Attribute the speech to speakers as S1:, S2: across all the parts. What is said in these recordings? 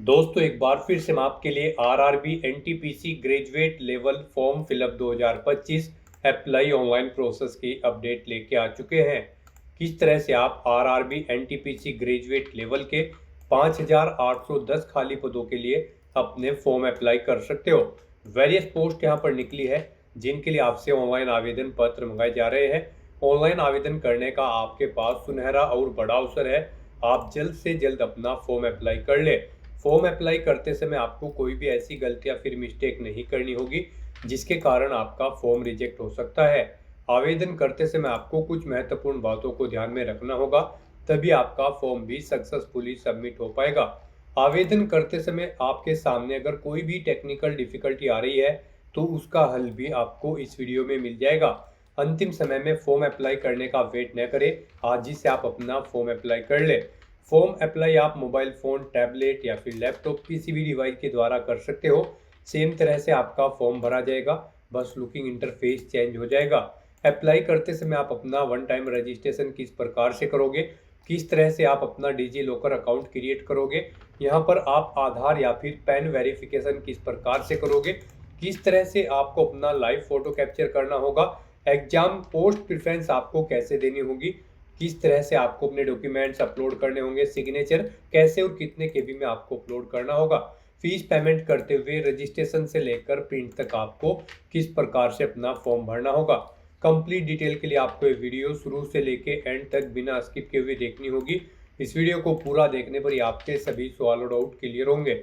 S1: दोस्तों एक बार फिर से मैं आपके लिए RRB NTPC graduate level form fill up 2025 apply online process की अपडेट लेके आ चुके हैं। किस तरह से आप आरआरबी एनटीपीसी ग्रेजुएट लेवल के 5810 खाली पदों के लिए अपने फॉर्म अप्लाई कर सकते हो। वेरियस पोस्ट यहाँ पर निकली है जिनके लिए आपसे ऑनलाइन आवेदन पत्र मंगाए जा रहे हैं। ऑनलाइन आवेदन करने का आपके पास सुनहरा और बड़ा अवसर है। आप जल्द से जल्द अपना फॉर्म अप्लाई कर ले। फॉर्म अप्लाई करते समय आपको कोई भी ऐसी गलती या फिर मिस्टेक नहीं करनी होगी जिसके कारण आपका फॉर्म रिजेक्ट हो सकता है। आवेदन करते समय आपको कुछ महत्वपूर्ण बातों को ध्यान में रखना होगा, तभी आपका फॉर्म भी सक्सेसफुली सबमिट हो पाएगा। आवेदन करते समय आपके सामने अगर कोई भी टेक्निकल डिफिकल्टी आ रही है तो उसका हल भी आपको इस वीडियो में मिल जाएगा। अंतिम समय में फॉर्म अप्लाई करने का वेट न करें, आज ही से आप अपना फॉर्म अप्लाई कर ले। फॉर्म अप्लाई आप मोबाइल फ़ोन, टैबलेट या फिर लैपटॉप किसी भी डिवाइस के द्वारा कर सकते हो। सेम तरह से आपका फॉर्म भरा जाएगा, बस लुकिंग इंटरफेस चेंज हो जाएगा। अप्लाई करते समय आप अपना वन टाइम रजिस्ट्रेशन किस प्रकार से करोगे, किस तरह से आप अपना डिजी लॉकर अकाउंट क्रिएट करोगे, यहाँ पर आप आधार या फिर पैन वेरिफिकेशन किस प्रकार से करोगे, किस तरह से आपको अपना लाइव फोटो कैप्चर करना होगा, एग्जाम पोस्ट प्रेफरेंस आपको कैसे देनी होगी, किस तरह से आपको अपने डॉक्यूमेंट्स अपलोड करने होंगे, सिग्नेचर कैसे और कितने केबी में आपको अपलोड करना होगा, फीस पेमेंट करते हुए रजिस्ट्रेशन से लेकर प्रिंट तक आपको किस प्रकार से अपना फॉर्म भरना होगा। कंप्लीट डिटेल के लिए आपको ये वीडियो शुरू से लेके एंड तक बिना स्किप किए हुए देखनी होगी। इस वीडियो को पूरा देखने पर ही आपके सभी सवाल और डाउट क्लियर होंगे।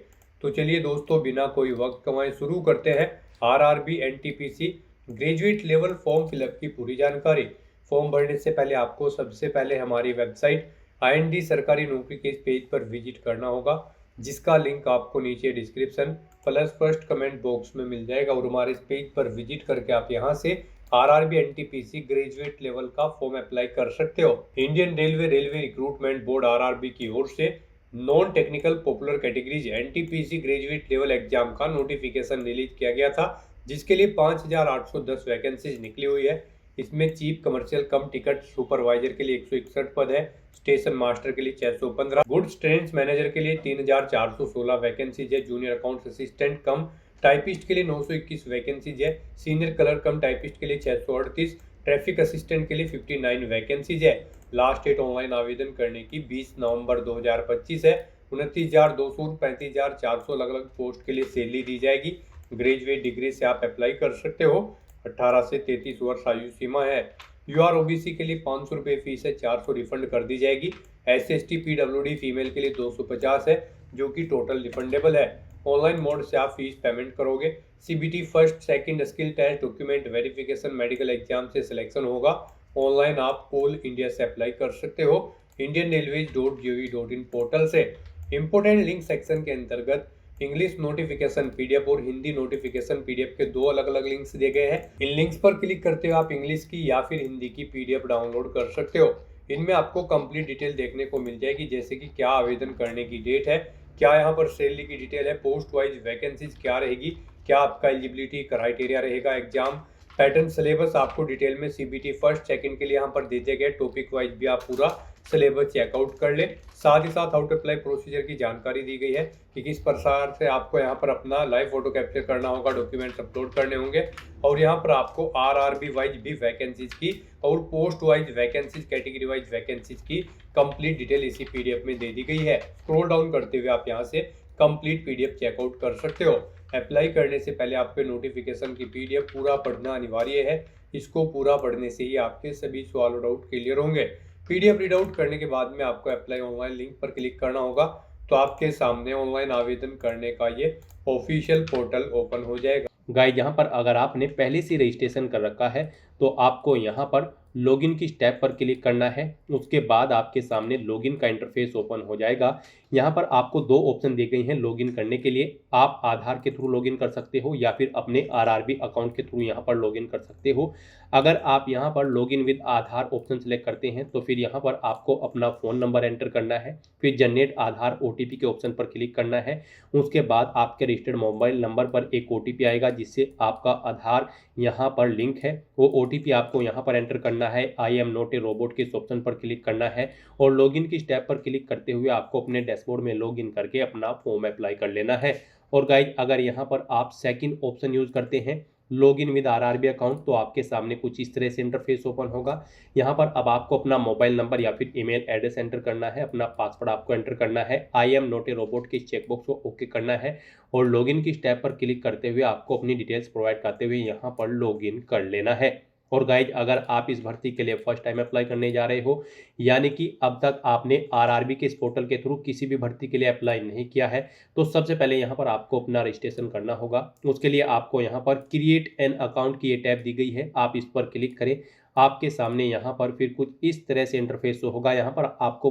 S1: तो चलिए दोस्तों बिना कोई वक्त गंवाए शुरू करते हैं RRB NTPC graduate level form fill up की पूरी जानकारी। फॉर्म भरने से पहले आपको सबसे पहले हमारी वेबसाइट आईएनडी सरकारी नौकरी के इस पेज पर विजिट करना होगा, जिसका लिंक आपको नीचे description plus first comment box में मिल जाएगा। और हमारे इस पेज पर विजिट करके आप यहां से आरआरबी एनटीपीसी ग्रेजुएट लेवल का फॉर्म अप्लाई कर सकते हो। Indian railway recruitment board RRB की ओर से non technical popular categories NTPC graduate level exam का नोटिफिकेशन रिलीज किया गया था, जिसके लिए 5810 वैकेंसीज निकली हुई है। इसमें चीफ कमर्शियल कम टिकट सुपरवाइजर के लिए 161 पद है, स्टेशन मास्टर के लिए 615, गुड्स ट्रेन्स मैनेजर के लिए 3416 वैकेंसीज है, जूनियर अकाउंट्स असिस्टेंट कम टाइपिस्ट के लिए 921 वैकेंसीज है, सीनियर कलर कम टाइपिस्ट के लिए 638, ट्रैफिक असिस्टेंट के लिए 59 वैकेंसीज है। लास्ट डेट ऑनलाइन आवेदन करने की 20 नवंबर 2025 है। 29,200 और 35,400 अलग अलग पोस्ट के लिए सैलरी दी जाएगी। ग्रेजुएट डिग्री से आप अप्लाई कर सकते हो। 18 से 33 वर्ष आयु सीमा है। यूआर ओबीसी के लिए 500 रुपये फीस है, 400 रिफंड कर दी जाएगी। SST PWD फीमेल के लिए 250 है, जो कि टोटल रिफंडेबल है। ऑनलाइन मोड से आप फीस पेमेंट करोगे। CBT first second skill test document verification medical exam से सिलेक्शन होगा। ऑनलाइन आप ऑल इंडिया से अप्लाई कर सकते हो indianrailways.gov.in पोर्टल से। इंपोर्टेंट लिंक सेक्शन के अंतर्गत इंग्लिश नोटिफिकेशन पीडीएफ और हिंदी नोटिफिकेशन पीडीएफ के दो अलग अलग लिंक्स दिए गए हैं। इन लिंक्स पर क्लिक करते हुए आप इंग्लिश की या फिर हिंदी की पीडीएफ डाउनलोड कर सकते हो। इनमें आपको कंप्लीट डिटेल देखने को मिल जाएगी, जैसे कि क्या आवेदन करने की डेट है, क्या यहाँ पर सैलरी की डिटेल है, पोस्ट वाइज वैकेंसीज क्या रहेगी, क्या आपका एलिजिबिलिटी क्राइटेरिया रहेगा, एग्जाम पैटर्न, सिलेबस आपको डिटेल में CBT फर्स्ट सेकंड के लिए यहाँ पर दे दिया गया। टॉपिक वाइज भी आप पूरा सिलेबस चेकआउट कर ले। साथ ही साथ हाउ टू अप्लाई प्रोसीजर की जानकारी दी गई है कि किस प्रकार से आपको यहाँ पर अपना लाइव फोटो कैप्चर करना होगा, डॉक्यूमेंट्स अपलोड करने होंगे। और यहाँ पर आपको आरआरबी वाइज भी वैकेंसीज की और post wise vacancies, category wise vacancies की कंप्लीट डिटेल इसी पीडीएफ में दे दी गई है। स्क्रॉल डाउन करते हुए आप यहाँ से कंप्लीट पीडीएफ चेकआउट कर सकते हो। अप्लाई करने से पहले आपके नोटिफिकेशन की पीडीएफ पूरा पढ़ना अनिवार्य है। इसको पूरा पढ़ने से ही आपके सभी सवाल और डाउट क्लियर होंगे। पीडीएफ रीड आउट करने के बाद में आपको अप्लाई ऑनलाइन लिंक पर क्लिक करना होगा, तो आपके सामने ऑनलाइन आवेदन करने का ये ऑफिशियल पोर्टल ओपन हो जाएगा।
S2: गाइस, यहाँ पर अगर आपने पहले से रजिस्ट्रेशन कर रखा है तो आपको यहाँ पर लॉगिन की स्टेप पर क्लिक करना है। उसके बाद आपके सामने लॉगिन का इंटरफेस ओपन हो जाएगा। यहाँ पर आपको दो ऑप्शन दी गई हैं लॉगिन करने के लिए। आप आधार के थ्रू लॉगिन कर सकते हो या फिर अपने आरआरबी अकाउंट के थ्रू यहाँ पर लॉगिन कर सकते हो। अगर आप यहाँ पर login with Aadhaar option select करते हैं तो फिर यहाँ पर आपको अपना फ़ोन नंबर एंटर करना है, फिर जनरेट आधार OTP के ऑप्शन पर क्लिक करना है। उसके बाद आपके रजिस्टर्ड मोबाइल नंबर पर एक OTP आएगा, जिससे आपका आधार यहाँ पर लिंक है। वो OTP आपको यहाँ पर एंटर करना है। आई एम नॉट ए रोबोट के इस ऑप्शन पर क्लिक करना है और लॉगिन की स्टेप पर क्लिक करते हुए आपको अपने डैशबोर्ड में लॉगिन करके अपना फॉर्म अप्लाई कर लेना है। और गाइज अगर यहाँ पर आप सेकंड ऑप्शन यूज़ करते हैं लॉगिन विद आरआरबी अकाउंट, तो आपके सामने कुछ इस तरह से इंटरफेस ओपन होगा। यहाँ पर अब आपको अपना मोबाइल नंबर या फिर ईमेल एड्रेस एंटर करना है, अपना पासवर्ड आपको एंटर करना है, आई एम नॉट ए रोबोट के चेकबॉक्स को ओके करना है और लॉगिन की स्टेप पर क्लिक करते हुए आपको अपनी डिटेल्स प्रोवाइड करते हुए यहाँ पर लॉगिन कर लेना है। और गाइज अगर आप इस भर्ती के लिए फर्स्ट टाइम अप्लाई करने जा रहे हो, यानी कि अब तक आपने आरआरबी के इस पोर्टल के थ्रू किसी भी भर्ती के लिए अप्लाई नहीं किया है, तो सबसे पहले यहाँ पर आपको अपना रजिस्ट्रेशन करना होगा। उसके लिए आपको यहाँ पर क्रिएट एन अकाउंट की ये टैब दी गई है, आप इस पर क्लिक करें। आपके सामने यहाँ पर फिर कुछ इस तरह से इंटरफेस होगा। यहाँ पर आपको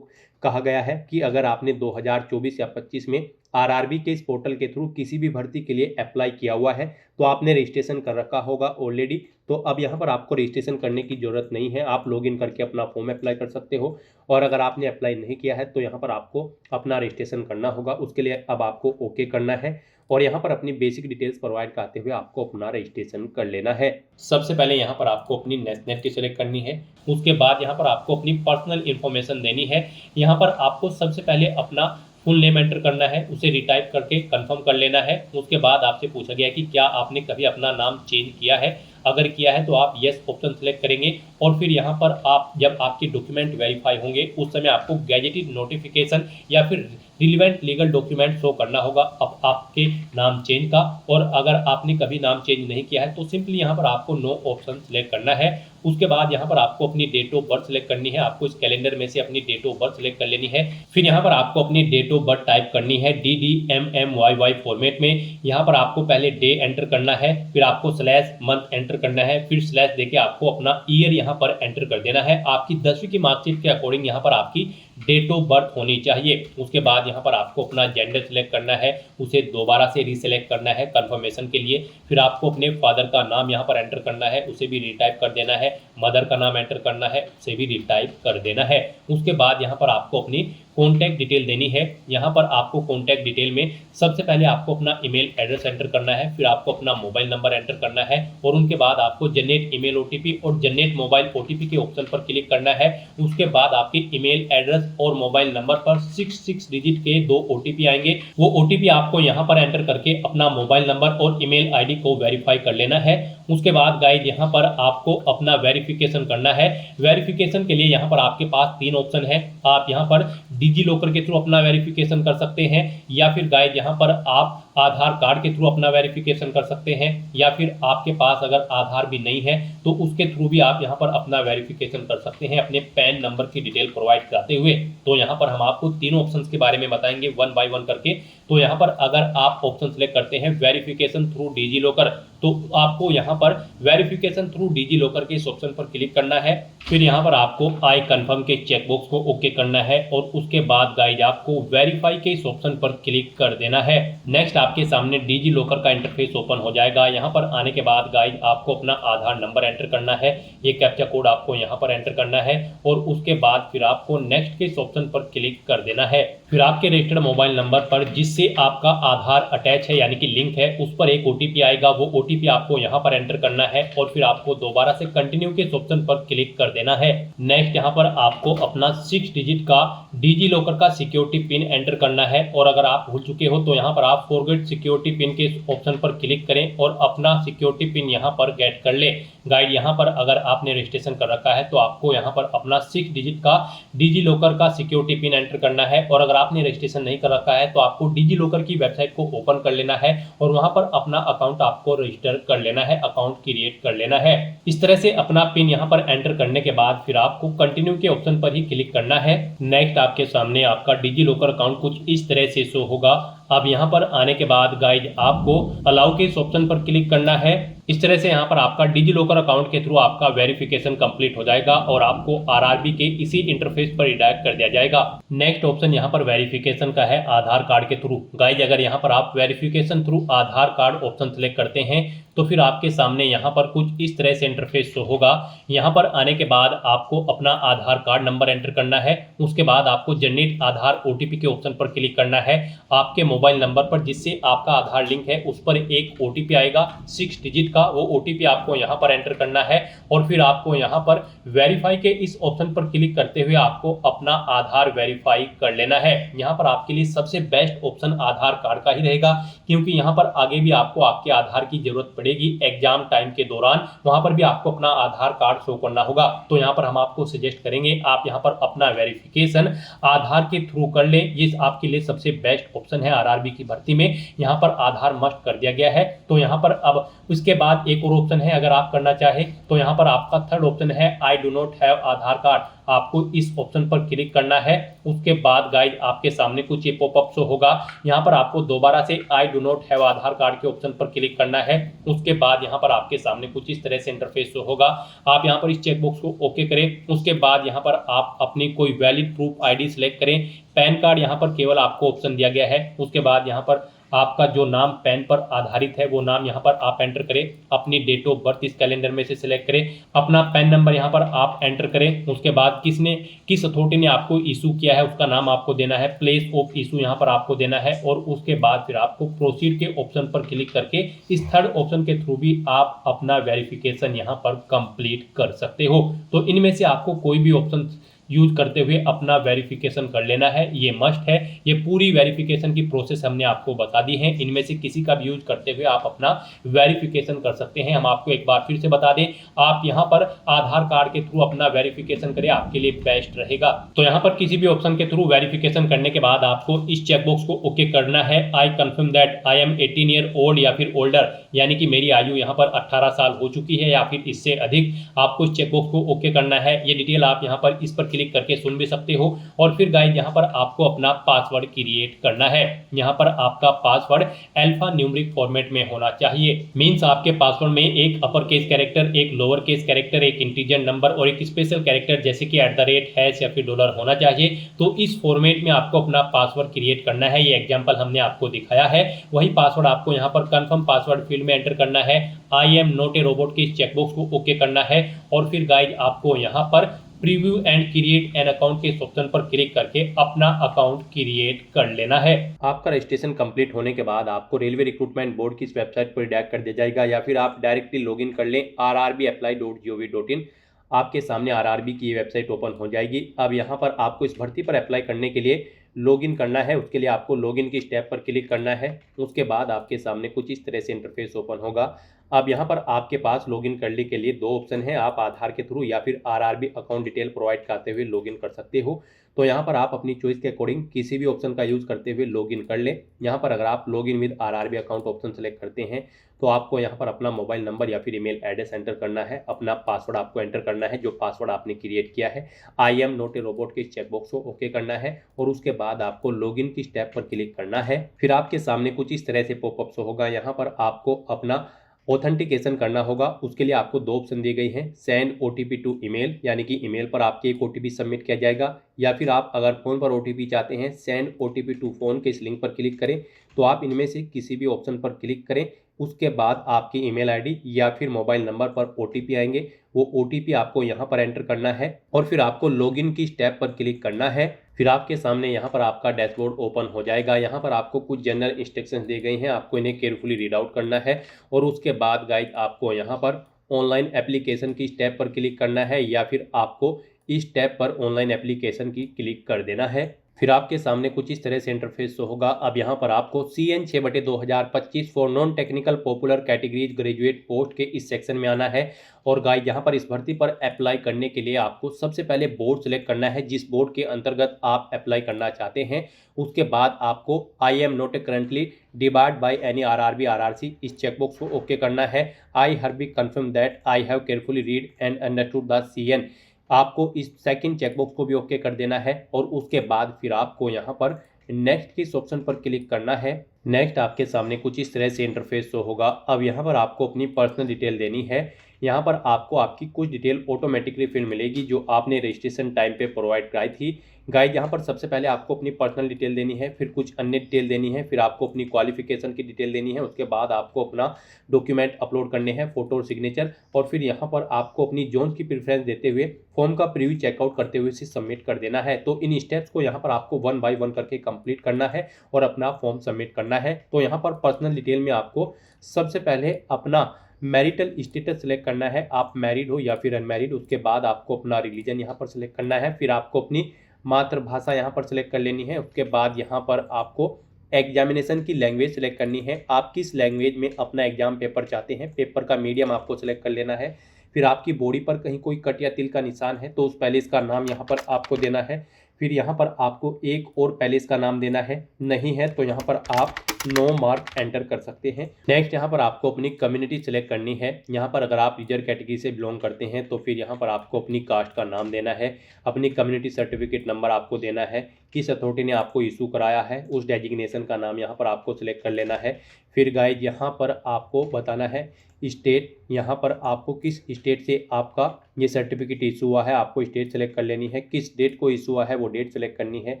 S2: कहा गया है कि अगर आपने 2024 या 25 में आरआरबी के इस पोर्टल के थ्रू किसी भी भर्ती के लिए अप्लाई किया हुआ है तो आपने रजिस्ट्रेशन कर रखा होगा ऑलरेडी। तो अब यहाँ पर आपको रजिस्ट्रेशन करने की ज़रूरत नहीं है, आप लॉगिन करके अपना फॉर्म अप्लाई कर सकते हो। और अगर आपने अप्लाई नहीं किया है तो यहाँ पर आपको अपना रजिस्ट्रेशन करना होगा। उसके लिए अब आपको ओके करना है और यहाँ पर अपनी बेसिक डिटेल्स प्रोवाइड करते हुए आपको अपना रजिस्ट्रेशन कर लेना है। सबसे पहले यहाँ पर आपको अपनी नेशनलिटी सेलेक्ट करनी है। उसके बाद यहाँ पर आपको अपनी पर्सनल इन्फॉर्मेशन देनी है। यहाँ पर आपको सबसे पहले अपना फुल नेम एंटर करना है, उसे रिटाइप करके कंफर्म कर लेना है। उसके बाद आपसे पूछा गया कि क्या आपने कभी अपना नाम चेंज किया है, अगर किया है तो आप येस ऑप्शन सेलेक्ट करेंगे। और फिर यहाँ पर आप जब आपके डॉक्यूमेंट वेरीफाई होंगे उस समय आपको गैजेटेड नोटिफिकेशन या फिर रिलीवेंट लीगल डॉक्यूमेंट शो करना होगा अब आपके नाम चेंज का। और अगर आपने कभी नाम चेंज नहीं किया है तो सिंपली यहाँ पर आपको नो ऑप्शन सेलेक्ट करना है। उसके बाद यहाँ पर आपको अपनी डेट ऑफ बर्थ सेलेक्ट करनी है, आपको इस कैलेंडर में से अपनी डेट ऑफ बर्थ सेलेक्ट कर लेनी है। फिर यहाँ पर आपको अपनी डेट ऑफ बर्थ टाइप करनी है DDMMYY फॉर्मेट में। यहाँ पर आपको पहले डे एंटर करना है, फिर आपको स्लैश मंथ एंटर करना है, फिर स्लैश देके आपको अपना ईयर यहाँ पर एंटर कर देना है। आपकी 10वीं की मार्कशीट के अकॉर्डिंग यहाँ पर आपकी डेट ऑफ बर्थ होनी चाहिए। उसके बाद यहाँ पर आपको अपना जेंडर सेलेक्ट करना है, उसे दोबारा से रीसेलेक्ट करना है कंफर्मेशन के लिए। फिर आपको अपने फादर का नाम यहाँ पर एंटर करना है, उसे भी रिटाइप कर देना है। मदर का नाम एंटर करना है, उसे भी रिटाइप कर देना है। उसके बाद यहाँ पर आपको अपनी कॉन्टैक्ट डिटेल देनी है। यहाँ पर आपको कॉन्टैक्ट डिटेल में सबसे पहले आपको अपना ईमेल एड्रेस एंटर करना है, फिर आपको अपना मोबाइल नंबर एंटर करना है और उनके बाद आपको जनरेट ईमेल ओटीपी और जनरेट मोबाइल ओटीपी के ऑप्शन पर क्लिक करना है। उसके बाद आपके ईमेल एड्रेस और मोबाइल नंबर पर 6 डिजिट के 2 ओटीपी आएंगे। वो ओटीपी आपको यहाँ पर एंटर करके अपना मोबाइल नंबर और ईमेल आईडी को वेरीफाई कर लेना है। उसके बाद गाइड यहाँ पर आपको अपना वेरिफिकेशन करना है। वेरिफिकेशन के लिए यहाँ पर आपके पास 3 ऑप्शन है। आप यहाँ पर डिजी लॉकर के थ्रू अपना वेरिफिकेशन कर सकते हैं, या फिर गाइड यहाँ पर आप आधार कार्ड के थ्रू अपना वेरिफिकेशन कर सकते हैं, या फिर आपके पास अगर आधार भी नहीं है तो उसके थ्रू भी आप यहाँ पर अपना वेरिफिकेशन कर सकते हैं अपने पैन नंबर की डिटेल प्रोवाइड कराते हुए। तो यहाँ पर हम आपको तीनों ऑप्शंस के बारे में बताएंगे 1 बाय 1 करके। तो यहाँ पर अगर आप ऑप्शन सेलेक्ट करते हैं वेरिफिकेशन थ्रू डिजी लॉकर, तो आपको यहाँ पर वेरिफिकेशन थ्रू डिजी लॉकर के इस ऑप्शन पर क्लिक करना है। फिर यहाँ पर आपको आई कंफर्म के चेकबॉक्स को ओके करना है और उसके बाद गाइड आपको वेरीफाई के इस ऑप्शन पर क्लिक कर देना है। नेक्स्ट आपके सामने डिजी लॉकर का इंटरफेस ओपन हो जाएगा। यहाँ पर आने के बाद गाइड आपको अपना आधार नंबर एंटर करना है, ये कैप्चा कोड आपको यहाँ पर एंटर करना है और उसके बाद फिर आपको नेक्स्ट के इस ऑप्शन पर क्लिक कर देना है। फिर आपके रजिस्टर्ड मोबाइल नंबर पर जिससे आपका आधार अटैच है यानी कि लिंक है, उस पर एक ओटीपी आएगा। वो ओटीपी आपको यहाँ पर एंटर करना है और फिर आपको दोबारा से कंटिन्यू के इस ऑप्शन पर क्लिक कर देना है। नेक्स्ट यहाँ पर आपको अपना 6 डिजिट का डिजी लॉकर का सिक्योरिटी पिन एंटर करना है और अगर आप भूल चुके हो तो यहाँ पर आप फॉरगेट सिक्योरिटी पिन के ऑप्शन पर क्लिक करें और अपना सिक्योरिटी पिन यहाँ पर गेट कर ले। गाइड यहाँ पर अगर आपने रजिस्ट्रेशन कर रखा है तो आपको यहाँ पर अपना 6 डिजिट का डिजी लॉकर का सिक्योरिटी पिन एंटर करना है और अगर आपने रजिस्ट्रेशन नहीं कर रखा है तो आपको डिजी लॉकर की वेबसाइट को ओपन कर लेना है और वहां पर अपना अकाउंट आपको रजिस्टर कर लेना है, अकाउंट क्रिएट कर लेना है। इस तरह से अपना पिन यहाँ पर एंटर करने के बाद फिर आपको कंटिन्यू के ऑप्शन पर ही क्लिक करना है। नेक्स्ट आपके सामने आपका डिजी लॉकर अकाउंट कुछ इस तरह से शो होगा। अब यहाँ पर आने के बाद गाइड आपको अलाउ के इस ऑप्शन पर क्लिक करना है। इस तरह से यहाँ पर आपका डिजी लॉकर अकाउंट के थ्रू आपका वेरिफिकेशन कंप्लीट हो जाएगा और आपको आरआरबी के इसी इंटरफेस पर रिडायरेक्ट कर दिया जाएगा। नेक्स्ट ऑप्शन यहाँ पर वेरिफिकेशन का है आधार कार्ड के थ्रू। गाइड अगर यहाँ पर आप वेरिफिकेशन थ्रू आधार कार्ड ऑप्शन सेलेक्ट करते हैं तो फिर आपके सामने यहाँ पर कुछ इस तरह से इंटरफेस शो होगा। यहाँ पर आने के बाद आपको अपना आधार कार्ड नंबर एंटर करना है। उसके बाद आपको जनरेट आधार ओटीपी के ऑप्शन पर क्लिक करना है। आपके मोबाइल नंबर पर जिससे आपका आधार लिंक है उस पर एक ओटीपी आएगा 6 डिजिट का वो OTP आपको यहाँ पर एंटर करना है और फिर आपको यहाँ पर वेरीफाई के इस ऑप्शन पर क्लिक करते हुए आपको अपना आधार वेरीफाई कर लेना है। यहाँ पर आपके लिए सबसे बेस्ट ऑप्शन आधार कार्ड का ही रहेगा, क्योंकि यहाँ पर आगे भी आपको आपके आधार की जरूरत पड़ेगी एग्जाम टाइम के दौरान, वहां पर भी आपको अपना आधार कार्ड शो करना होगा। तो यहाँ पर हम आपको सजेस्ट करेंगे आप यहाँ पर अपना वेरिफिकेशन आधार के थ्रू कर लें, ये आपके लिए सबसे बेस्ट ऑप्शन है। आरआरबी की भर्ती में यहाँ पर आधार मस्ट कर दिया गया है। तो यहाँ पर अब उसके बाद एक और ऑप्शन है, अगर आप करना चाहे तो यहाँ पर आपका थर्ड ऑप्शन है I do not have Aadhaar card, आपको इस ऑप्शन पर क्लिक करना है। उसके बाद गाइड आपके सामने कुछ ये पॉपअप शो होगा, यहाँ पर आपको दोबारा से I do not have Aadhaar card के ऑप्शन पर क्लिक करना है। उसके बाद यहाँ पर आपके सामने कुछ इस तरह से इंटरफेस शो होगा, आप यहाँ पर इस चेकबॉक्स को ओके करें। उसके बाद यहाँ पर आप अपनी कोई वैलिड प्रूफ आईडी सिलेक्ट करें, पैन कार्ड यहाँ पर केवल आपको ऑप्शन दिया गया है। उसके बाद यहाँ पर आपका जो नाम पैन पर आधारित है वो नाम यहाँ पर आप एंटर करें, अपनी डेट ऑफ बर्थ इस कैलेंडर में से सिलेक्ट करें, अपना पैन नंबर यहाँ पर आप एंटर करें। उसके बाद किस अथॉरिटी ने आपको इशू किया है उसका नाम आपको देना है, प्लेस ऑफ इशू यहाँ पर आपको देना है और उसके बाद फिर आपको प्रोसीड के ऑप्शन पर क्लिक करके इस थर्ड ऑप्शन के थ्रू भी आप अपना वेरिफिकेशन यहाँ पर कंप्लीट कर सकते हो। तो इनमें से आपको कोई भी ऑप्शन यूज करते हुए अपना वेरिफिकेशन कर लेना है, ये मस्ट है। ये पूरी वेरिफिकेशन की प्रोसेस हमने आपको बता दी है, इनमें से किसी का भी यूज करते हुए आप अपना वेरिफिकेशन कर सकते हैं। हम आपको एक बार फिर से बता दें, आप यहाँ पर आधार कार्ड के थ्रू अपना वेरिफिकेशन करें, आपके लिए बेस्ट रहेगा। तो यहाँ पर किसी भी ऑप्शन के थ्रू वेरिफिकेशन करने के बाद आपको इस चेकबॉक्स को ओके करना है, I confirm that I am 18 year old या फिर ओल्डर, यानी कि मेरी आयु यहाँ पर 18 साल हो चुकी है या फिर इससे अधिक, आपको इस चेकबॉक्स को ओके करना है। ये डिटेल आप यहाँ पर इस पर क्लिक करके सुन भी सकते हो। और फिर गाइस यहाँ पर आपको अपना पासवर्ड क्रिएट करना है, यहाँ पर आपका पासवर्ड अल्फा न्यूमेरिक फॉर्मेट में होना चाहिए। मींस आपके पासवर्ड में एक अपर केस कैरेक्टर, एक लोअर केस कैरेक्टर, एक इंटीजर नंबर और एक स्पेशल कैरेक्टर जैसे कि @ हैश या फिर डॉलर होना चाहिए। तो इस फॉर्मेट में आपको अपना पासवर्ड क्रिएट करना है, ये एग्जाम्पल हमने आपको दिखाया है। वही पासवर्ड आपको यहाँ पर कंफर्म पासवर्ड फील्ड में एंटर करना है, आई एम नॉट ए रोबोट के इस चेकबॉक्स को ओके करना है। और फिर गाइस आपको यहाँ पर preview and create an account के इस ऑप्शन पर क्लिक करके अपना अकाउंट क्रिएट कर लेना है। आपका रजिस्ट्रेशन कंप्लीट होने के बाद आपको रेलवे रिक्रूटमेंट बोर्ड की इस वेबसाइट पर डायरेक्ट कर दिया जाएगा, या फिर आप डायरेक्टली लॉगिन कर लें rrbapply.gov.in। आपके सामने आरआरबी की ये वेबसाइट ओपन हो जाएगी। अब यहाँ पर आपको इस भर्ती पर अप्लाई करने के लिए लॉगिन करना है, उसके लिए आपको लॉगिन की स्टेप पर क्लिक करना है। उसके बाद आपके सामने कुछ इस तरह से इंटरफेस ओपन होगा। अब यहाँ पर आपके पास लॉगिन करने के लिए दो ऑप्शन है, आप आधार के थ्रू या फिर आरआरबी अकाउंट डिटेल प्रोवाइड करते हुए लॉगिन कर सकते हो। तो यहाँ पर आप अपनी चॉइस के अकॉर्डिंग किसी भी ऑप्शन का यूज़ करते हुए लॉगिन कर लें। यहाँ पर अगर आप login with RRB account option select करते हैं तो आपको यहाँ पर अपना मोबाइल नंबर या फिर ईमेल एड्रेस एंटर करना है, अपना पासवर्ड आपको एंटर करना है जो पासवर्ड आपने क्रिएट किया है, आई एम नॉट ए रोबोट के इस चेकबॉक्स को ओके करना है और उसके बाद आपको लॉगिन की स्टेप पर क्लिक करना है। फिर आपके सामने कुछ इस तरह से पॉपअप्स होगा, यहाँ पर आपको अपना ऑथेंटिकेशन करना होगा। उसके लिए आपको दो ऑप्शन दी गई हैं, सेंड ओटीपी टू ईमेल, यानी कि ईमेल पर आपके एक ओटीपी सबमिट किया जाएगा, या फिर आप अगर फ़ोन पर ओटीपी चाहते हैं सेंड ओटीपी टू फ़ोन के इस लिंक पर क्लिक करें। तो आप इनमें से किसी भी ऑप्शन पर क्लिक करें, उसके बाद आपकी ईमेल आईडी या फिर मोबाइल नंबर पर ओटीपी आएंगे, वो ओटीपी आपको यहाँ पर एंटर करना है और फिर आपको लॉगिन की स्टेप पर क्लिक करना है। फिर आपके सामने यहाँ पर आपका डैशबोर्ड ओपन हो जाएगा। यहाँ पर आपको कुछ जनरल इंस्ट्रक्शंस दी गई हैं, आपको इन्हें केयरफुली रीड आउट करना है और उसके बाद गाइड आपको यहाँ पर ऑनलाइन एप्लीकेशन की स्टेप पर क्लिक करना है या फिर आपको इस स्टेप पर ऑनलाइन एप्लीकेशन की क्लिक कर देना है। फिर आपके सामने कुछ इस तरह से इंटरफेस होगा। अब यहाँ पर आपको CN 6/2025 for non technical popular categories graduate post के इस सेक्शन में आना है। और गाइस यहाँ पर इस भर्ती पर अप्लाई करने के लिए आपको सबसे पहले बोर्ड सेलेक्ट करना है, जिस बोर्ड के अंतर्गत आप अप्लाई करना चाहते हैं। उसके बाद आपको I am not currently debarred by any RRB RRC इस चेकबॉक्स को ओके करना है। I hereby confirm that I have carefully read and understood the CN, आपको इस सेकंड चेकबॉक्स को भी ओके कर देना है। और उसके बाद फिर आपको यहाँ पर नेक्स्ट के इस ऑप्शन पर क्लिक करना है। नेक्स्ट आपके सामने कुछ इस तरह से इंटरफेस शो होगा। अब यहाँ पर आपको अपनी पर्सनल डिटेल देनी है। यहाँ पर आपको आपकी कुछ डिटेल ऑटोमेटिकली फिल मिलेगी जो आपने रजिस्ट्रेशन टाइम पे प्रोवाइड कराई थी। गाइड यहाँ पर सबसे पहले आपको अपनी पर्सनल डिटेल देनी है, फिर कुछ अन्य डिटेल देनी है, फिर आपको अपनी क्वालिफिकेशन की डिटेल देनी है, उसके बाद आपको अपना डॉक्यूमेंट अपलोड करने हैं, फोटो और सिग्नेचर, और फिर यहाँ पर आपको अपनी जोन की प्रेफरेंस देते हुए फॉर्म का प्रीव्यू चेकआउट करते हुए इसे सबमिट कर देना है। तो इन स्टेप्स को यहाँ पर आपको 1 बाय 1 करके कंप्लीट करना है और अपना फॉर्म सबमिट करना है। तो यहाँ पर पर्सनल डिटेल में आपको सबसे पहले अपना मैरिटल स्टेटस सिलेक्ट करना है, आप मैरिड हो या फिर अनमैरिड। उसके बाद आपको अपना रिलीजन यहाँ पर सिलेक्ट करना है, फिर आपको अपनी मातृभाषा यहाँ पर सिलेक्ट कर लेनी है। उसके बाद यहाँ पर आपको एग्जामिनेशन की लैंग्वेज सिलेक्ट करनी है, आप किस लैंग्वेज में अपना एग्जाम पेपर चाहते हैं, पेपर का मीडियम आपको सिलेक्ट कर लेना है। फिर आपकी बॉडी पर कहीं कोई कट या तिल का निशान है तो उस पैलेस का नाम यहाँ पर आपको देना है। फिर यहाँ पर आपको एक और पैलेस का नाम देना है, नहीं है तो यहाँ पर आप नो मार्क एंटर कर सकते हैं। नेक्स्ट यहाँ पर आपको अपनी कम्युनिटी सिलेक्ट करनी है। यहाँ पर अगर आप रिजर्व कैटेगरी से बिलोंग करते हैं तो फिर यहाँ पर आपको अपनी कास्ट का नाम देना है, अपनी कम्युनिटी सर्टिफिकेट नंबर आपको देना है, किस अथॉरिटी ने आपको इशू कराया है उस डेजिग्नेशन का नाम यहाँ पर आपको सिलेक्ट कर लेना है। फिर गाइज यहाँ पर आपको बताना है स्टेट, यहाँ पर आपको किस स्टेट से आपका ये सर्टिफिकेट इशू हुआ है, आपको स्टेट सेलेक्ट कर लेनी है, किस डेट को इशू हुआ है वो डेट सेलेक्ट करनी है।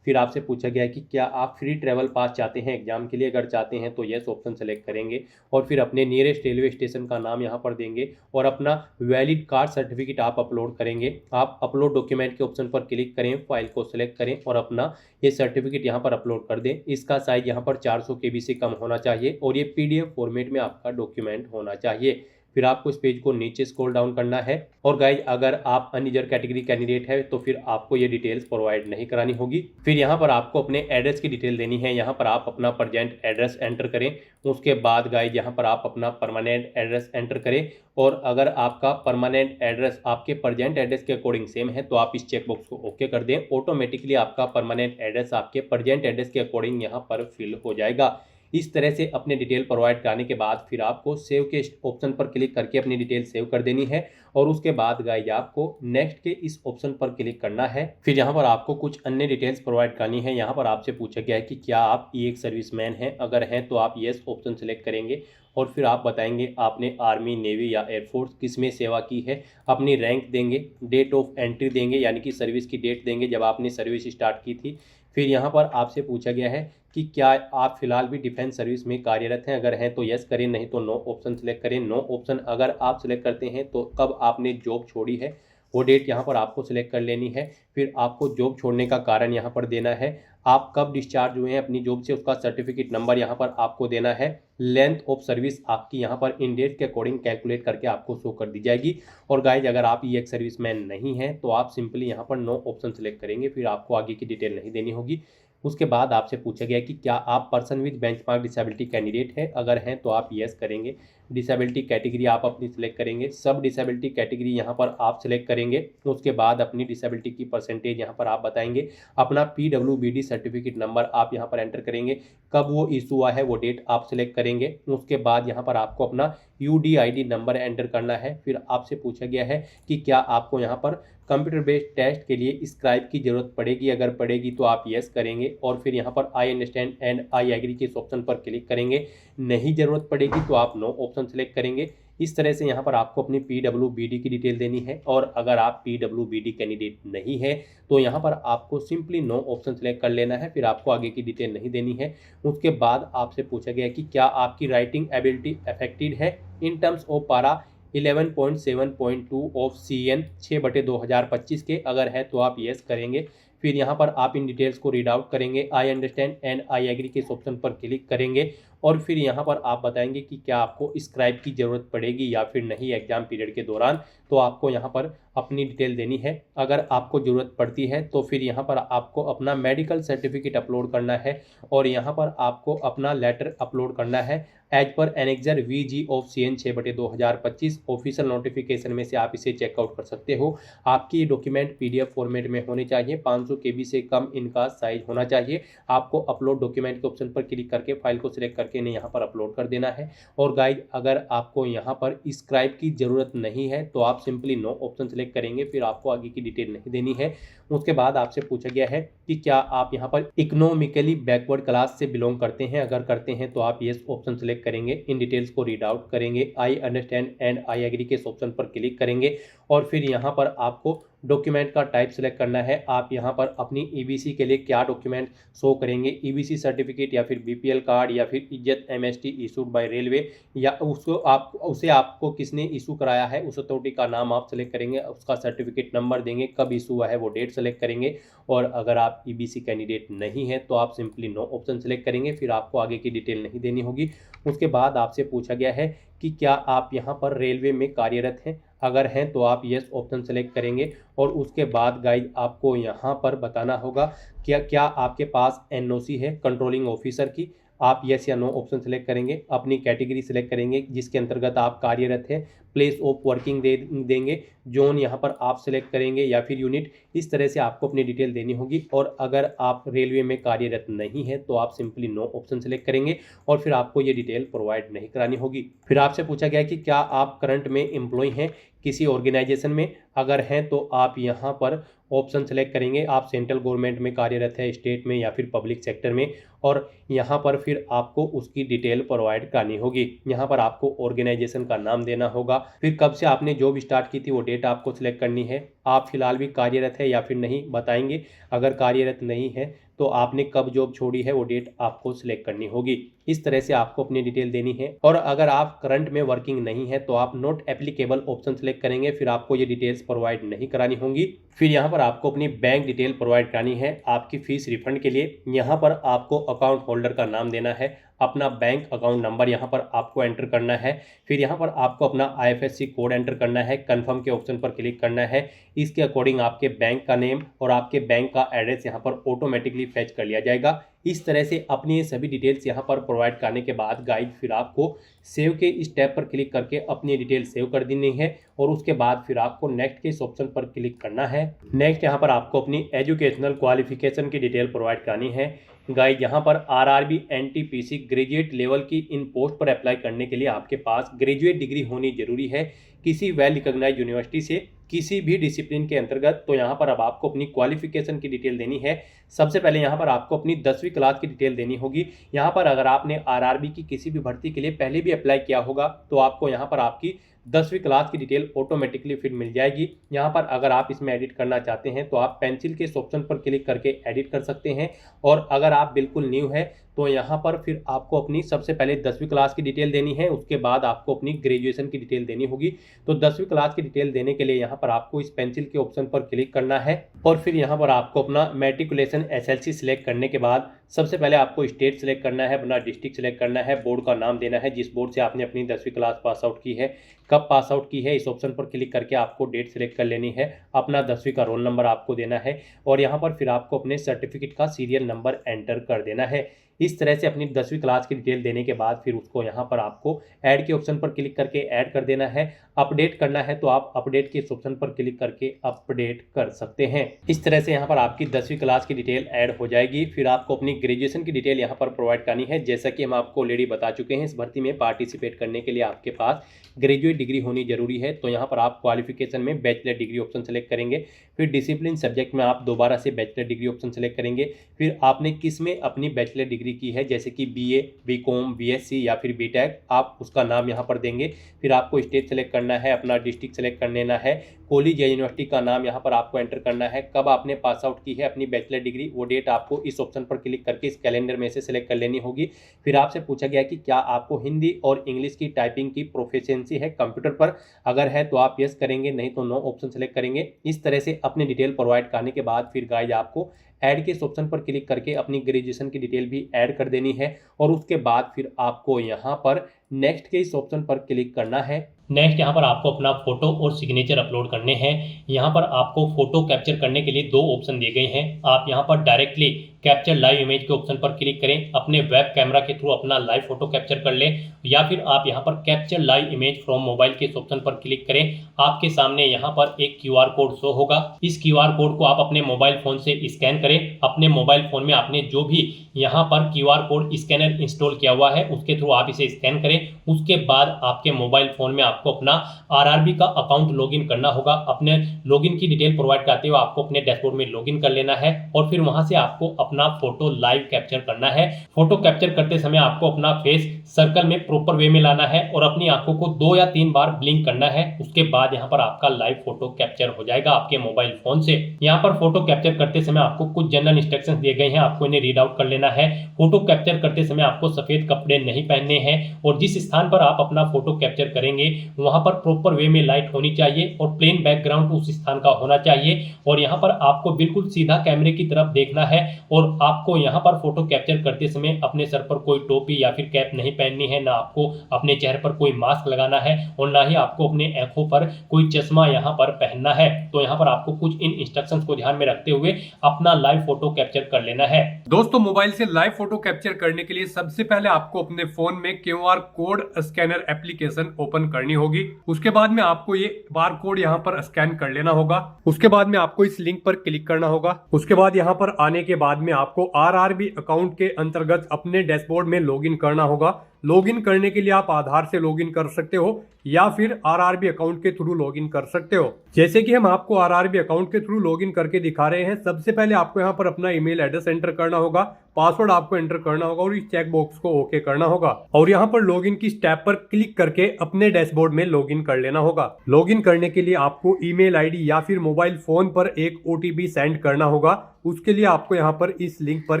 S2: फिर आपसे पूछा गया है कि क्या आप फ्री ट्रैवल पास चाहते हैं एग्जाम के लिए, अगर चाहते हैं तो यस ऑप्शन सेलेक्ट करेंगे और फिर अपने नियरेस्ट रेलवे स्टेशन का नाम यहाँ पर देंगे और अपना वैलिड कार्ड सर्टिफिकेट आप अपलोड करेंगे। आप अपलोड डॉक्यूमेंट के ऑप्शन पर क्लिक करें, फाइल को सिलेक्ट करें और अपना ये सर्टिफिकेट यहाँ पर अपलोड कर दें। इसका साइज यहाँ पर 400 KB से कम होना चाहिए और ये PDF फॉर्मेट में आपका डॉक्यूमेंट होना चाहिए। फिर आपको इस पेज को नीचे स्क्रॉल डाउन करना है और गाइज अगर आप अनरिजर्व कैटेगरी कैंडिडेट है तो फिर आपको ये डिटेल्स प्रोवाइड नहीं करानी होगी। फिर यहाँ पर आपको अपने एड्रेस की डिटेल देनी है, यहाँ पर आप अपना प्रेजेंट एड्रेस एंटर करें। उसके बाद गाइज यहाँ पर आप अपना परमानेंट एड्रेस एंटर करें और अगर आपका परमानेंट एड्रेस आपके प्रेजेंट एड्रेस के अकॉर्डिंग सेम है तो आप इस चेकबॉक्स को ओके कर दें, ऑटोमेटिकली आपका परमानेंट एड्रेस आपके प्रेजेंट एड्रेस के अकॉर्डिंग यहाँ पर फिल हो जाएगा। इस तरह से अपने डिटेल प्रोवाइड कराने के बाद फिर आपको सेव के ऑप्शन पर क्लिक करके अपनी डिटेल सेव कर देनी है और उसके बाद गाइज आपको नेक्स्ट के इस ऑप्शन पर क्लिक करना है। फिर यहाँ पर आपको कुछ अन्य डिटेल्स प्रोवाइड करनी है। यहाँ पर आपसे पूछा गया है कि क्या आप एक सर्विसमैन हैं, अगर हैं तो आप येस ऑप्शन सेलेक्ट करेंगे और फिर आप बताएंगे आपने आर्मी, नेवी या एयरफोर्स किस में सेवा की है, अपनी रैंक देंगे, डेट ऑफ एंट्री देंगे यानी कि सर्विस की डेट देंगे जब आपने सर्विस स्टार्ट की थी। फिर यहाँ पर आपसे पूछा गया है कि क्या आप फिलहाल भी डिफेंस सर्विस में कार्यरत हैं, अगर हैं तो यस करें, नहीं तो नो ऑप्शन सेलेक्ट करें। नो ऑप्शन अगर आप सिलेक्ट करते हैं तो कब आपने जॉब छोड़ी है वो डेट यहाँ पर आपको सिलेक्ट कर लेनी है। फिर आपको जॉब छोड़ने का कारण यहाँ पर देना है, आप कब डिस्चार्ज हुए हैं अपनी जॉब से उसका सर्टिफिकेट नंबर यहाँ पर आपको देना है। लेंथ ऑफ सर्विस आपकी यहाँ पर इन डेट के अकॉर्डिंग कैलकुलेट करके आपको शो कर दी जाएगी। और गाइज अगर आप ये एक सर्विसमैन नहीं हैं तो आप सिंपली यहाँ पर नो ऑप्शन सेलेक्ट करेंगे, फिर आपको आगे की डिटेल नहीं देनी होगी। उसके बाद आपसे पूछा गया कि क्या आप person with benchmark disability candidate हैं, अगर हैं तो आप यस करेंगे। डिसेबिलिटी कैटेगरी आप अपनी सिलेक्ट करेंगे, सब डिसेबिलिटी कैटेगरी यहाँ पर आप सिलेक्ट करेंगे। उसके बाद अपनी डिसेबिलिटी की परसेंटेज यहाँ पर आप बताएंगे, अपना PWBD सर्टिफिकेट नंबर आप यहाँ पर एंटर करेंगे, कब वो इशू हुआ है वो डेट आप सिलेक्ट करेंगे। उसके बाद यहाँ पर आपको अपना UDID नंबर एंटर करना है। फिर आपसे पूछा गया है कि क्या आपको यहाँ पर कंप्यूटर बेस्ड टेस्ट के लिए स्क्राइब की जरूरत पड़ेगी, अगर पड़ेगी तो आप यस करेंगे और फिर यहाँ पर I understand and I agree के इस ऑप्शन पर क्लिक करेंगे। नहीं जरूरत पड़ेगी तो आप नो ऑप्शन सेलेक्ट करेंगे। इस तरह से यहाँ पर आपको अपनी PWBD की डिटेल देनी है और अगर आप PWBD कैंडिडेट नहीं है तो यहाँ पर आपको सिंपली नो ऑप्शन सेलेक्ट कर लेना है, फिर आपको आगे की डिटेल नहीं देनी है। उसके बाद आपसे पूछा गया कि क्या आपकी राइटिंग एबिलिटी अफेक्टेड है इन टर्म्स ऑफ पारा 11.7.2 ऑफ CN 6/2025 के, अगर है तो आप यस करेंगे। फिर यहाँ पर आप इन डिटेल्स को रीड आउट करेंगे, I understand and I agree के इस ऑप्शन पर क्लिक करेंगे और फिर यहाँ पर आप बताएंगे कि क्या आपको स्क्राइब की ज़रूरत पड़ेगी या फिर नहीं एग्जाम पीरियड के दौरान, तो आपको यहाँ पर अपनी डिटेल देनी है। अगर आपको ज़रूरत पड़ती है तो फिर यहाँ पर आपको अपना मेडिकल सर्टिफिकेट अपलोड करना है और यहाँ पर आपको अपना लेटर अपलोड करना है as per annexure VG of CN 6/2025। Official notification में से आप इसे चेकआउट कर सकते हो। आपकी डॉक्यूमेंट PDF फॉर्मेट में होने चाहिए, 500 KB से कम इनका साइज होना चाहिए। आपको अपलोड डॉक्यूमेंट के ऑप्शन पर क्लिक करके फाइल को सिलेक्ट करके इन्हें यहाँ पर अपलोड कर देना है। और गाइज अगर आपको यहाँ पर स्क्राइब की ज़रूरत नहीं है तो आप सिंपली नो ऑप्शन सेलेक्ट करेंगे, फिर आपको आगे की डिटेल नहीं देनी है। उसके बाद आपसे पूछा गया है कि क्या आप यहाँ पर इकोनॉमिकली बैकवर्ड क्लास से बिलोंग करते हैं, अगर करते हैं तो आप यस ऑप्शन सेलेक्ट करेंगे। इन डिटेल्स को रीड आउट करेंगे, I understand and I agree के इस ऑप्शन पर क्लिक करेंगे और फिर यहाँ पर आपको डॉक्यूमेंट का टाइप सेलेक्ट करना है। आप यहाँ पर अपनी EBC के लिए क्या डॉक्यूमेंट शो करेंगे, EBC सर्टिफिकेट या फिर BPL कार्ड या फिर इज्जत MST इशूड बाय रेलवे, या उसे आपको किसने इशू कराया है उस अथॉरिटी का नाम आप सेलेक्ट करेंगे, उसका सर्टिफिकेट नंबर देंगे, कब इशू हुआ है वो डेट सेलेक्ट करेंगे। और अगर आप EBC कैंडिडेट नहीं है तो आप सिंपली नो ऑप्शन सेलेक्ट करेंगे, फिर आपको आगे की डिटेल नहीं देनी होगी। उसके बाद आपसे पूछा गया है कि क्या आप यहाँ पर रेलवे में कार्यरत हैं। अगर हैं तो आप यस ऑप्शन सेलेक्ट करेंगे और उसके बाद गाइज आपको यहाँ पर बताना होगा क्या क्या आपके पास एनओसी है कंट्रोलिंग ऑफिसर की। आप यस या नो ऑप्शन सेलेक्ट करेंगे, अपनी कैटेगरी सेलेक्ट करेंगे जिसके अंतर्गत आप कार्यरत हैं, प्लेस ऑफ वर्किंग देंगे, जोन यहाँ पर आप सेलेक्ट करेंगे या फिर यूनिट। इस तरह से आपको अपनी डिटेल देनी होगी। और अगर आप रेलवे में कार्यरत नहीं है तो आप सिंपली नो ऑप्शन सेलेक्ट करेंगे और फिर आपको ये डिटेल प्रोवाइड नहीं करानी होगी। फिर आपसे पूछा गया कि क्या आप करंट में एम्प्लॉय हैं किसी ऑर्गेनाइजेशन में। अगर हैं तो आप यहाँ पर ऑप्शन सेलेक्ट करेंगे, आप सेंट्रल गवर्नमेंट में कार्यरत है, स्टेट में या फिर पब्लिक सेक्टर में, और यहाँ पर फिर आपको उसकी डिटेल प्रोवाइड करनी होगी। यहाँ पर आपको ऑर्गेनाइजेशन का नाम देना होगा, फिर कब से आपने जॉब स्टार्ट की थी वो डेट आपको सिलेक्ट करनी है। आप फिलहाल भी कार्यरत है या फिर नहीं बताएंगे। अगर कार्यरत नहीं है तो आपने कब जॉब छोड़ी है वो डेट आपको सिलेक्ट करनी होगी। इस तरह से आपको अपनी डिटेल देनी है। और अगर आप करंट में वर्किंग नहीं है तो आप नॉट एप्लीकेबल ऑप्शन सेलेक्ट करेंगे, फिर आपको ये डिटेल्स प्रोवाइड नहीं करानी होंगी। फिर यहाँ पर आपको अपनी बैंक डिटेल प्रोवाइड करानी है आपकी फीस रिफंड के लिए। यहाँ पर आपको अकाउंट होल्डर का नाम देना है, अपना बैंक अकाउंट नंबर यहाँ पर आपको एंटर करना है, फिर यहाँ पर आपको अपना IFSC कोड एंटर करना है, कंफर्म के ऑप्शन पर क्लिक करना है। इसके अकॉर्डिंग आपके बैंक का नेम और आपके बैंक का एड्रेस यहाँ पर ऑटोमेटिकली फेच कर लिया जाएगा। इस तरह से अपनी ये सभी डिटेल्स यहाँ पर प्रोवाइड करने के बाद गाइड फिर आपको सेव के इस टैब पर क्लिक करके अपनी डिटेल सेव कर देनी है और उसके बाद फिर आपको नेक्स्ट के इस ऑप्शन पर क्लिक करना है। नेक्स्ट यहाँ पर आपको अपनी एजुकेशनल क्वालिफिकेशन की डिटेल प्रोवाइड करनी है। गाइड यहाँ पर RRB NTPC ग्रेजुएट लेवल की इन पोस्ट पर अप्लाई करने के लिए आपके पास ग्रेजुएट डिग्री होनी जरूरी है किसी वेल रिकॉग्नाइज्ड यूनिवर्सिटी से किसी भी डिसिप्लिन के अंतर्गत। तो यहाँ पर अब आपको अपनी क्वालिफिकेशन की डिटेल देनी है। सबसे पहले यहाँ पर आपको अपनी 10वीं क्लास की डिटेल देनी होगी। यहाँ पर अगर आपने RRB की किसी भी भर्ती के लिए पहले भी अप्लाई किया होगा तो आपको यहाँ पर आपकी 10वीं क्लास की डिटेल ऑटोमेटिकली फिर मिल जाएगी। यहाँ पर अगर आप इसमें एडिट करना चाहते हैं तो आप पेंसिल के इस ऑप्शन पर क्लिक करके एडिट कर सकते हैं। और अगर आप बिल्कुल न्यू है तो यहाँ पर फिर आपको अपनी सबसे पहले 10वीं क्लास की डिटेल देनी है, उसके बाद आपको अपनी ग्रेजुएशन की डिटेल देनी होगी। तो 10वीं क्लास की डिटेल देने के लिए यहाँ पर आपको इस पेंसिल के ऑप्शन पर क्लिक करना है और फिर यहाँ पर आपको अपना मैट्रिकुलेशन SLC सिलेक्ट करने के बाद सबसे पहले आपको स्टेट सिलेक्ट करना है, अपना डिस्ट्रिक्ट सिलेक्ट करना है, बोर्ड का नाम देना है जिस बोर्ड से आपने अपनी 10वीं क्लास पास आउट की है, कब पास आउट की है इस ऑप्शन पर क्लिक करके आपको डेट सिलेक्ट कर लेनी है, अपना 10वीं का रोल नंबर आपको देना है और यहाँ पर फिर आपको अपने सर्टिफिकेट का सीरियल नंबर एंटर कर देना है। इस तरह से अपनी 10वीं क्लास की डिटेल देने के बाद फिर उसको यहाँ पर आपको ऐड के ऑप्शन पर क्लिक करके ऐड कर देना है। अपडेट करना है तो आप अपडेट के इस ऑप्शन पर क्लिक करके अपडेट कर सकते हैं। इस तरह से यहाँ पर आपकी 10वीं क्लास की डिटेल ऐड हो जाएगी। फिर आपको अपनी ग्रेजुएशन की डिटेल यहाँ पर प्रोवाइड करनी है। जैसा कि हम आपको ऑलरेडी बता चुके हैं, इस भर्ती में पार्टिसिपेट करने के लिए आपके पास ग्रेजुएट डिग्री होनी जरूरी है। तो यहाँ पर आप क्वालिफिकेशन में बैचलर डिग्री ऑप्शन सेलेक्ट करेंगे, फिर डिसिप्लिन सब्जेक्ट में आप दोबारा से बैचलर डिग्री ऑप्शन सेलेक्ट करेंगे, फिर आपने किस में अपनी बैचलर डिग्री की है जैसे कि BA, BCom, BSc या फिर BTech, आप उसका नाम यहाँ पर देंगे। फिर आपको स्टेट सेलेक्ट करना है, अपना डिस्ट्रिक्ट सेलेक्ट कर लेना है, कॉलेज या यूनिवर्सिटी का नाम यहाँ पर आपको एंटर करना है, कब आपने पास आउट की है अपनी बैचलर डिग्री वो डेट आपको इस ऑप्शन पर क्लिक करके इस कैलेंडर में से सिलेक्ट कर लेनी होगी। फिर आपसे पूछा गया कि क्या आपको हिंदी और इंग्लिश की टाइपिंग की प्रोफिशिएंसी है कंप्यूटर पर। अगर है तो आप यस करेंगे, नहीं तो नो ऑप्शन सेलेक्ट करेंगे। इस तरह से अपनी डिटेल प्रोवाइड करने के बाद फिर गाइज आपको ऐड के इस ऑप्शन पर क्लिक करके अपनी ग्रेजुएशन की डिटेल भी ऐड कर देनी है और उसके बाद फिर आपको यहाँ पर नेक्स्ट के इस ऑप्शन पर क्लिक करना है। नेक्स्ट यहाँ पर आपको अपना फोटो और सिग्नेचर अपलोड करने हैं। यहाँ पर आपको फोटो कैप्चर करने के लिए दो ऑप्शन दिए गए हैं। आप यहाँ पर डायरेक्टली कैप्चर लाइव इमेज के ऑप्शन पर क्लिक करें, अपने वेब कैमरा के थ्रू अपना लाइव फोटो कैप्चर कर लें, या फिर आप यहाँ पर capture live image from mobile के इस ऑप्शन पर क्लिक करें। आपके सामने यहाँ पर एक QR कोड शो होगा। इस QR कोड को आप अपने मोबाइल फोन से स्कैन करें। अपने मोबाइल फोन में आपने जो भी यहाँ पर QR कोड स्कैनर इंस्टॉल किया हुआ है उसके थ्रू आप इसे स्कैन करें। उसके बाद आपके मोबाइल फोन में आपको अपना RRB का अकाउंट लॉगिन करना होगा। अपने लॉगिन की डिटेल प्रोवाइड करते हुए आपको अपने डैशबोर्ड में लॉगिन कर लेना है और फिर वहां से आपको अपना फोटो लाइव कैप्चर करना है। फोटो कैप्चर करते समय आपको अपना फेस सर्कल में प्रॉपर वे में लाना है और अपनी आंखों को 2 या 3 बार ब्लिंक करना है। उसके बाद यहाँ पर आपका लाइव फोटो कैप्चर हो जाएगा आपके मोबाइल फोन से। यहाँ पर फोटो कैप्चर करते समय आपको कुछ जनरल इंस्ट्रक्शंस दिए गए हैं, आपको इन्हें रीड आउट कर लेना है। फोटो कैप्चर करते समय आपको सफेद कपड़े नहीं पहनने हैं और जिस स्थान पर आप अपना फोटो कैप्चर करेंगे वहां पर प्रॉपर वे में लाइट होनी चाहिए और प्लेन बैकग्राउंड उस स्थान का होना चाहिए। और यहाँ पर आपको बिल्कुल सीधा कैमरे की तरफ देखना है और आपको यहाँ पर फोटो कैप्चर करते समय अपने सर पर कोई टोपी या फिर कैप नहीं पहननी है, ना आपको अपने चेहरे पर कोई मास्क लगाना है और ना ही आपको अपने आंखों पर कोई चश्मा यहाँ पर पहनना है। तो यहाँ पर आपको कुछ इन इंस्ट्रक्शंस को ध्यान में रखते हुए अपना लाइव फोटो कैप्चर कर लेना है।
S1: दोस्तों, मोबाइल से लाइव फोटो कैप्चर करने के लिए सबसे पहले आपको अपने फोन में QR code scanner application open करनी होगी। उसके बाद में आपको ये बार कोड यहाँ पर स्कैन कर लेना होगा। उसके बाद में आपको इस लिंक पर क्लिक करना होगा। उसके बाद यहाँ पर आने के बाद में आपको RRB अकाउंट के अंतर्गत अपने डैशबोर्ड में लॉगिन करना होगा। लॉगिन करने के लिए आप आधार से लॉगिन कर सकते हो या फिर RRB अकाउंट के थ्रू लॉगिन कर सकते हो। जैसे कि हम आपको RRB अकाउंट के थ्रू लॉगिन करके दिखा रहे हैं। सबसे पहले आपको यहाँ पर अपना ईमेल एड्रेस एंटर करना होगा, पासवर्ड आपको एंटर करना होगा और इस चेक बॉक्स को ओके करना होगा और यहाँ पर लॉगिन की स्टेप पर क्लिक करके अपने डैशबोर्ड में लॉगिन कर लेना होगा। लॉगिन करने के लिए आपको ईमेल आईडी या फिर मोबाइल फोन पर एक OTP सेंड करना होगा। उसके लिए आपको यहाँ पर इस लिंक पर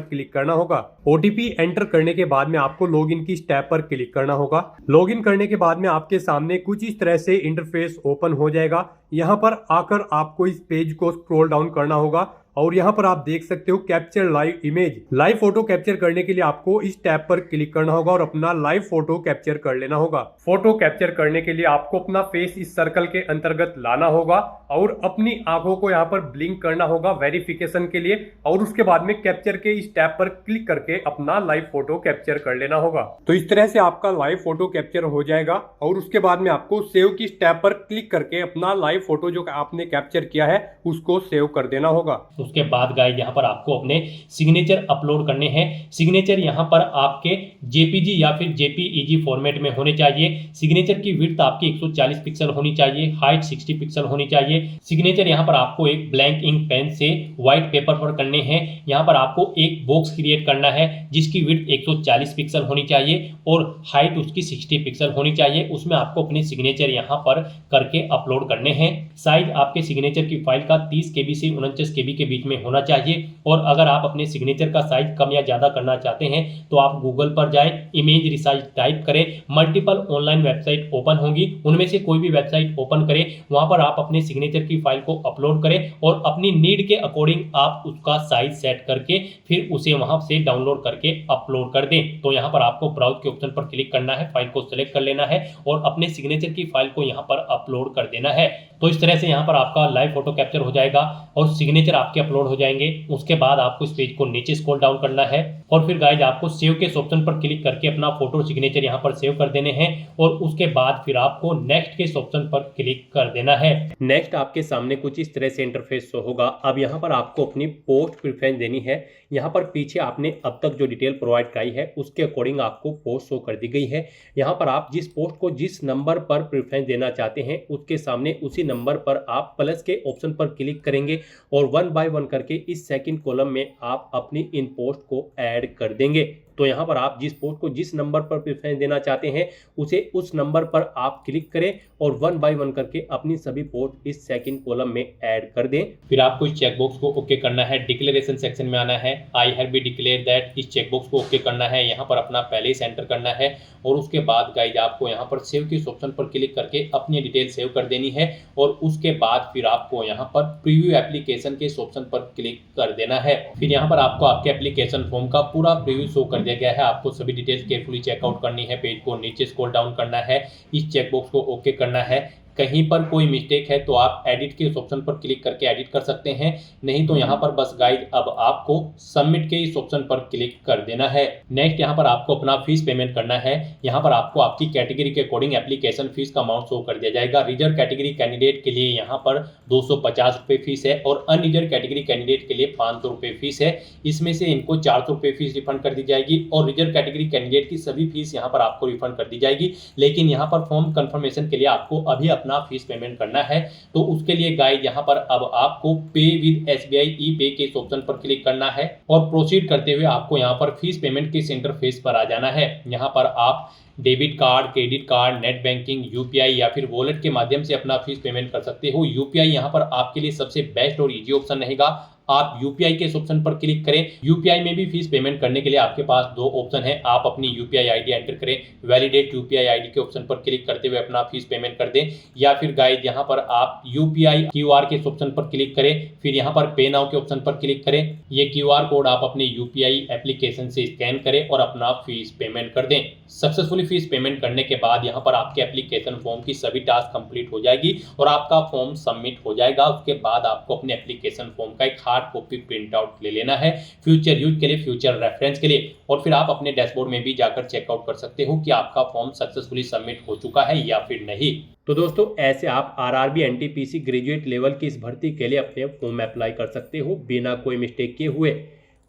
S1: क्लिक करना होगा। OTP एंटर करने के बाद में आपको लॉगिन की स्टेप पर क्लिक करना होगा। लॉगिन करने के बाद में आपके सामने कुछ इस तरह से इंटरफेस ओपन हो जाएगा। यहाँ पर आकर आपको इस पेज को स्क्रॉल डाउन करना होगा और यहाँ पर आप देख सकते हो capture live image. Live photo capture करने के लिए आपको इस टैब पर क्लिक करना होगा और अपना लाइव फोटो कैप्चर कर लेना होगा। फोटो कैप्चर करने के लिए आपको अपना फेस इस सर्कल के अंतर्गत लाना होगा और अपनी आंखों को यहाँ पर ब्लिंक करना होगा वेरिफिकेशन के लिए और उसके बाद में कैप्चर के इस टैब पर क्लिक करके अपना लाइव फोटो कैप्चर कर लेना होगा। तो इस तरह से आपका लाइव फोटो कैप्चर हो जाएगा और उसके बाद में आपको सेव की टैब पर क्लिक करके अपना लाइव फोटो जो आपने कैप्चर किया है उसको सेव कर देना होगा।
S2: उसके बाद गाइस यहाँ पर आपको अपने सिग्नेचर अपलोड करने हैं। सिग्नेचर यहाँ पर आपके JPG या फिर JPEG फॉर्मेट में होने चाहिए। सिग्नेचर की विड्थ आपकी 140 पिक्सल होनी चाहिए, हाइट 60 पिक्सल होनी चाहिए। सिग्नेचर यहाँ पर आपको एक ब्लैंक इंक पेन से व्हाइट पेपर पर करने हैं। यहाँ पर आपको एक बॉक्स क्रिएट करना है जिसकी विड्थ 140 पिक्सल होनी चाहिए और हाइट उसकी 60 पिक्सल होनी चाहिए। उसमें आपको अपने सिग्नेचर यहाँ पर करके अपलोड करने हैं। साइज आपके सिग्नेचर की फाइल का 30 KB से 49 KB के बीच में होना चाहिए और अगर आप अपने सिग्नेचर का साइज कम या ज्यादा करना चाहते हैं तो आप गूगल पर जाएं, इमेज रिसाइज टाइप करें, मल्टीपल ऑनलाइन वेबसाइट ओपन होंगी, उनमें से कोई भी वेबसाइट ओपन करें, वहां पर आप अपने सिग्नेचर की फाइल को अपलोड करें और अपनी नीड के अकॉर्डिंग आप उसका साइज सेट करके फिर उसे वहां से डाउनलोड करके अपलोड कर दें। तो यहाँ पर आपको ब्राउज के ऑप्शन पर क्लिक करना है, फाइल को सिलेक्ट कर लेना है और अपने सिग्नेचर की फाइल को यहाँ पर अपलोड कर देना है। तो इस तरह से यहाँ पर आपका लाइव फोटो कैप्चर हो जाएगा और सिग्नेचर आपके अपलोड हो जाएंगे। उसके बाद आपको इस पेज को नीचे स्क्रॉल डाउन करना है और फिर गाइज आपको सेव के ऑप्शन पर क्लिक करके अपना फोटो सिग्नेचर यहाँ पर सेव कर देने हैं और उसके बाद फिर आपको नेक्स्ट के ऑप्शन पर क्लिक कर देना है। नेक्स्ट आपके सामने कुछ इस तरह से इंटरफेस होगा। अब यहाँ पर आपको अपनी पोस्ट प्रेफरेंस देनी है। यहाँ पर पीछे आपने अब तक जो डिटेल प्रोवाइड कराई है उसके अकॉर्डिंग आपको पोस्ट शो कर दी गई है। यहाँ पर आप जिस पोस्ट को जिस नंबर पर प्रेफरेंस देना चाहते हैं उसके सामने उसी नंबर पर आप प्लस के ऑप्शन पर क्लिक करेंगे और 1 बाय 1 करके इस सेकंड कॉलम में आप अपनी इन पोस्ट को ऐड कर देंगे। तो यहाँ पर आप जिस पोस्ट को जिस नंबर पर प्रेफरेंस देना चाहते हैं उसे उस नंबर पर आप क्लिक करें और 1 बाय 1 करके अपनी सभी पोस्ट इस सेकंड कॉलम में ऐड कर दें। फिर आपको इस चेकबॉक्स को ओके करना है, डिक्लेरेशन सेक्शन में आना है, I have be declare that, इस चेकबॉक्स को ओके करना है, यहाँ पर अपना पहले ही एंटर करना है और उसके बाद गाइज आपको यहाँ पर सेव के ऑप्शन पर क्लिक करके अपनी डिटेल सेव कर देनी है और उसके बाद फिर आपको यहाँ पर प्रीव्यू एप्लीकेशन के ऑप्शन पर क्लिक कर देना है। फिर यहाँ पर आपको आपके एप्लीकेशन फॉर्म का पूरा प्रीव्यू शो कर दिया गया है। आपको सभी डिटेल्स केयरफुली चेकआउट करनी है, पेज को नीचे स्क्रॉल डाउन करना है, इस चेकबॉक्स को ओके करना है। कहीं पर कोई मिस्टेक है तो आप एडिट के ऑप्शन पर क्लिक करके एडिट कर सकते हैं, नहीं तो यहाँ पर बस गाइज अब आपको सबमिट के इस ऑप्शन पर क्लिक कर देना है। नेक्स्ट यहाँ पर आपको अपना फीस पेमेंट करना है। यहाँ पर आपको आपकी कैटेगरी के अकॉर्डिंग एप्लीकेशन फीस का अमाउंट शो कर दिया जाएगा। रिजर्व कैटेगरी कैंडिडेट के लिए यहाँ पर 250 रुपये फीस है और अनरिजर्व कैटेगरी कैंडिडेट के लिए 500 रुपये फीस है। इसमें से इनको 400 रुपये फीस रिफंड कर दी जाएगी और रिजर्व कैटेगरी कैंडिडेट की सभी फीस यहाँ पर आपको रिफंड कर दी जाएगी। लेकिन यहाँ पर फॉर्म कंफर्मेशन के लिए आपको अभी अपना फीस पेमेंट करना है। तो उसके लिए गाइज यहाँ पर अब आपको पे विद SBI ई पे के ऑप्शन पर क्लिक करना है और प्रोसीड करते हुए आपको यहाँ पर फीस पेमेंट के इंटरफेस पर आ जाना है। यहाँ पर आप debit card, credit card, net banking, UPI या फिर वॉलेट के माध्यम से अपना फीस पेमेंट कर सकते हो। UPI यहाँ पर आपके लिए सबसे बेस्ट और इजी ऑप्शन रहेगा। आप यूपीआई के इस ऑप्शन पर क्लिक करें। यूपीआई में भी फीस पेमेंट करने के लिए आपके पास दो ऑप्शन है। आप अपनी यूपीआई आईडी एंटर करें, वैलिडेट यूपीआई आईडी के ऑप्शन पर क्लिक करते हुए अपना फीस पेमेंट कर दें, या फिर गाइस यहाँ पर आप यूपीआई क्यूआर के इस ऑप्शन पर क्लिक करें, फिर यहाँ पर पे नाउ के ऑप्शन पर क्लिक करें। ये क्यूआर कोड आप अपने यूपीआई एप्लीकेशन से स्कैन करें और अपना फीस पेमेंट कर दें। सक्सेसफुली फीस पेमेंट करने के बाद यहाँ पर आपके एप्लीकेशन फॉर्म की सभी टास्क कंप्लीट हो जाएगी और आपका फॉर्म सबमिट हो जाएगा। उसके बाद आपको अपने एप्लीकेशन फॉर्म का एक हार्ड कॉपी प्रिंट आउट ले लेना है फ्यूचर यूज के लिए, फ्यूचर रेफरेंस के लिए, और फिर आप अपने डैशबोर्ड में भी जाकर चेकआउट कर सकते हो कि आपका फॉर्म सक्सेसफुली सबमिट हो चुका है या फिर नहीं। तो दोस्तों ऐसे आप आरआरबी एनटीपीसी ग्रेजुएट लेवल की इस भर्ती के लिए अपने फॉर्म अप्लाई कर सकते हो बिना कोई मिस्टेक किए हुए।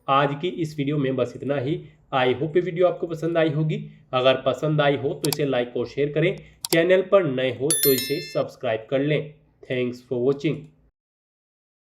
S2: आज की इस वीडियो में बस इतना ही। आई होप ये वीडियो आपको पसंद आई होगी। अगर पसंद आई हो तो इसे लाइक और शेयर करें। चैनल पर नए हो तो इसे सब्सक्राइब कर लें। Thanks for watching.